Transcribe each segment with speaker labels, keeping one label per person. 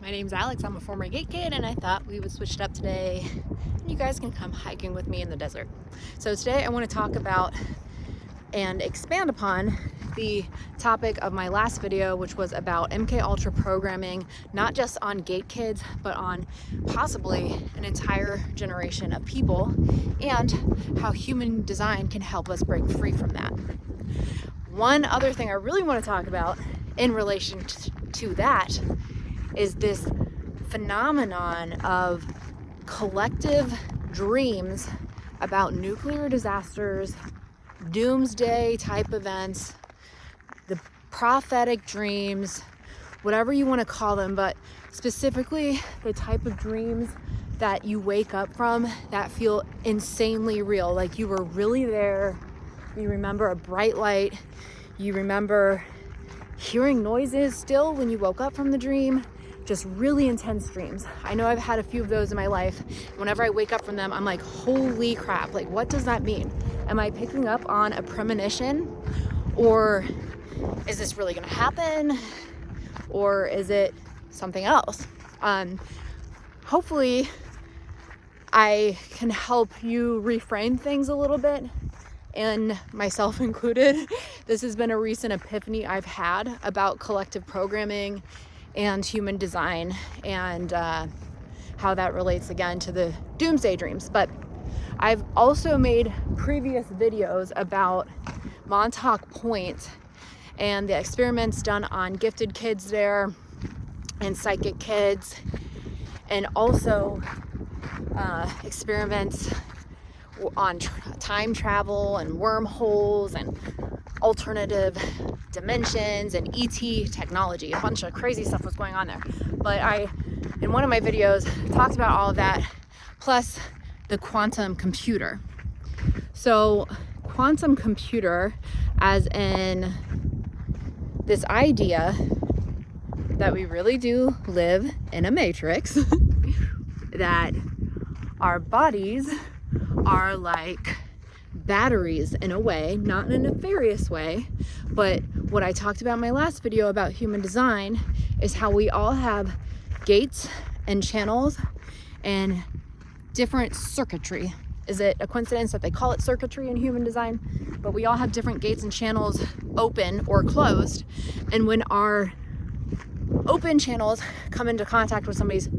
Speaker 1: My name's Alex. I'm a former gate kid, and I thought we would switch it up today and you guys can come hiking with me in the desert. So today I want to talk about and expand upon the topic of my last video, which was about MK Ultra programming, not just on gate kids, but on possibly an entire generation of people, and how human design can help us break free from that. One other thing I really want to talk about in relation to that is this phenomenon of collective dreams about nuclear disasters, doomsday type events, the prophetic dreams, whatever you want to call them, but specifically the type of dreams that you wake up from that feel insanely real, like you were really there. You remember a bright light, you remember hearing noises still when you woke up from the dream. Just really intense dreams. I know I've had a few of those in my life. Whenever I wake up from them, I'm like, holy crap, like what does that mean? Am I picking up on a premonition? Or is this really gonna happen? Or is it something else? Hopefully I can help you reframe things a little bit, and myself included. This has been a recent epiphany I've had about collective programming and human design, and how that relates again to the doomsday dreams. But I've also made previous videos about Montauk Point and the experiments done on gifted kids there and psychic kids, and also experiments on time travel and wormholes and alternative dimensions and ET technology. A bunch of crazy stuff was going on there. But I, in one of my videos, talked about all of that, plus the quantum computer. So quantum computer, as in this idea that we really do live in a matrix, that our bodies are like batteries in a way, not in a nefarious way, but what I talked about in my last video about human design is how we all have gates and channels and different circuitry. Is it a coincidence that they call it circuitry in human design? But we all have different gates and channels open or closed, and when our open channels come into contact with somebody's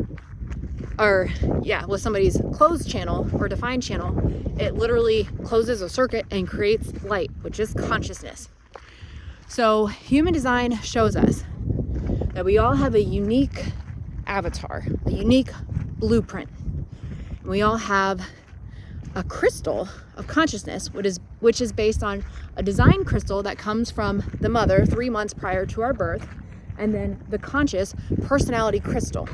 Speaker 1: closed channel or defined channel, it literally closes a circuit and creates light, which is consciousness. So human design shows us that we all have a unique avatar, a unique blueprint. And we all have a crystal of consciousness, which is based on a design crystal that comes from the mother 3 months prior to our birth, and then the conscious personality crystal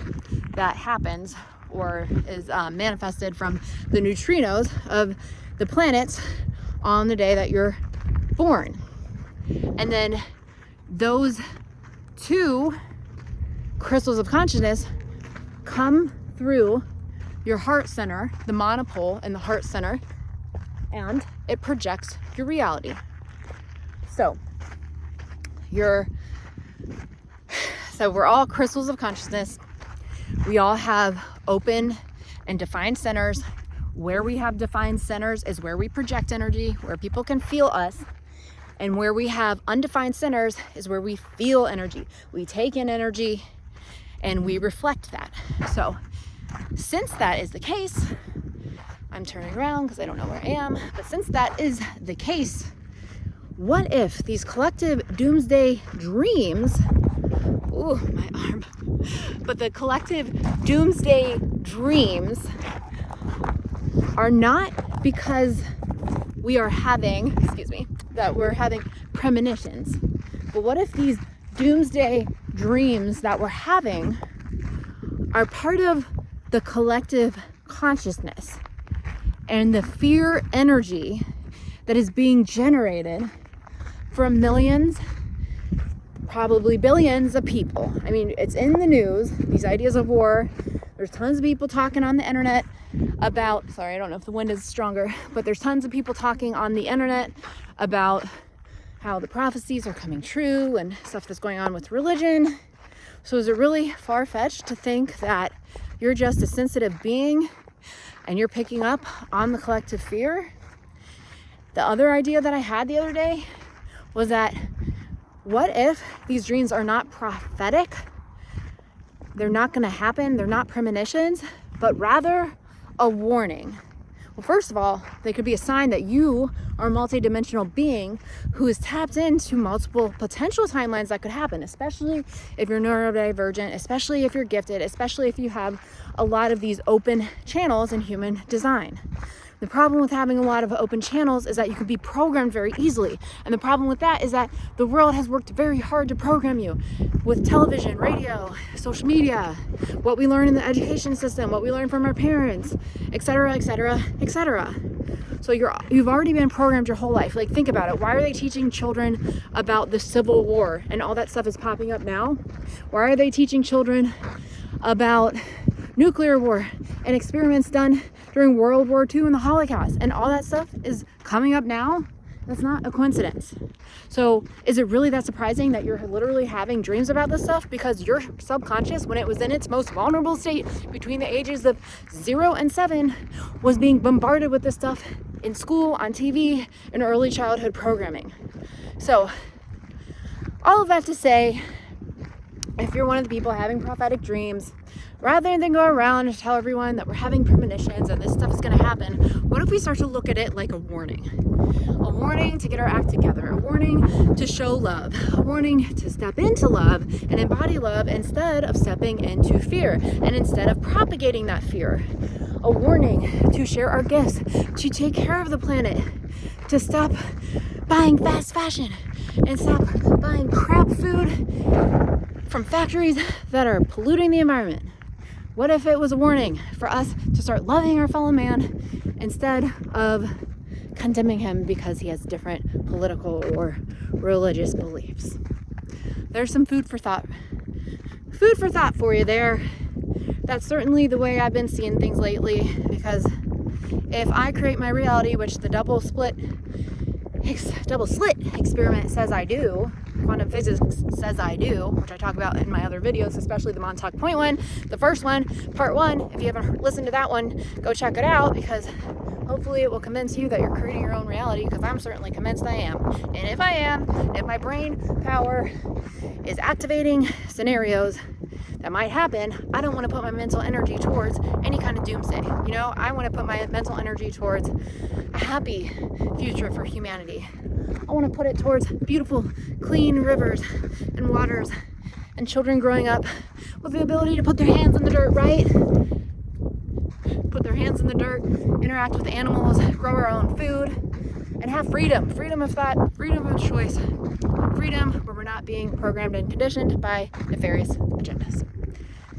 Speaker 1: that happens or is manifested from the neutrinos of the planets on the day that you're born. And then those two crystals of consciousness come through your heart center, the monopole in the heart center, and it projects your reality. So we're all crystals of consciousness. We all have open and defined centers. Where we have defined centers is where we project energy, where people can feel us. And where we have undefined centers is where we feel energy. We take in energy and we reflect that. So since that is the case, I'm turning around because I don't know where I am, but since that is the case, what if these collective doomsday dreams, ooh, my arm, but the collective doomsday dreams are not because we are having, that we're having premonitions, but what if these doomsday dreams that we're having are part of the collective consciousness and the fear energy that is being generated from millions, probably billions of people. I mean, it's in the news, these ideas of war. There's tons of people talking on the internet about, sorry, I don't know if the wind is stronger, but there's tons of people talking on the internet about how the prophecies are coming true and stuff that's going on with religion. So is it really far-fetched to think that you're just a sensitive being and you're picking up on the collective fear? The other idea that I had the other day was that what if these dreams are not prophetic? They're not going to happen. They're not premonitions, but rather a warning. Well, first of all, they could be a sign that you are a multidimensional being who is tapped into multiple potential timelines that could happen, especially if you're neurodivergent, especially if you're gifted, especially if you have a lot of these open channels in human design. The problem with having a lot of open channels is that you can be programmed very easily. And the problem with that is that the world has worked very hard to program you with television, radio, social media, what we learn in the education system, what we learn from our parents, etc., etc., etc. So you've already been programmed your whole life. Like, think about it. Why are they teaching children about the Civil War and all that stuff is popping up now? Why are they teaching children about nuclear war and experiments done during World War II and the Holocaust, and all that stuff is coming up now? That's not a coincidence. So is it really that surprising that you're literally having dreams about this stuff? Because your subconscious, when it was in its most vulnerable state between the ages of 0 and 7, was being bombarded with this stuff in school, on TV, in early childhood programming. So all of that to say, if you're one of the people having prophetic dreams, rather than go around and tell everyone that we're having premonitions and this stuff is going to happen, what if we start to look at it like a warning? A warning to get our act together, a warning to show love, a warning to step into love and embody love instead of stepping into fear and instead of propagating that fear. A warning to share our gifts, to take care of the planet, to stop buying fast fashion and stop buying crap food from factories that are polluting the environment. What if it was a warning for us to start loving our fellow man instead of condemning him because he has different political or religious beliefs? There's some food for thought. Food for thought for you there. That's certainly the way I've been seeing things lately, because if I create my reality, which the double slit experiment says I do, quantum physics says I do, which I talk about in my other videos, especially the Montauk Point one, the first one, part 1. If you haven't listened to that one, go check it out, because hopefully it will convince you that you're creating your own reality, because I'm certainly convinced I am. And if I am, if my brain power is activating scenarios that might happen, I don't want to put my mental energy towards any kind of doomsday. You know, I want to put my mental energy towards a happy future for humanity. I want to put it towards beautiful, clean rivers and waters and children growing up with the ability to put their hands in the dirt, right? Put their hands in the dirt, interact with animals, grow our own food, and have freedom. Freedom of thought, freedom of choice, freedom where we're not being programmed and conditioned by nefarious agendas.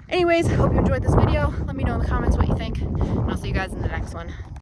Speaker 1: Anyways, hope you enjoyed this video. Let me know in the comments what you think, and I'll see you guys in the next one.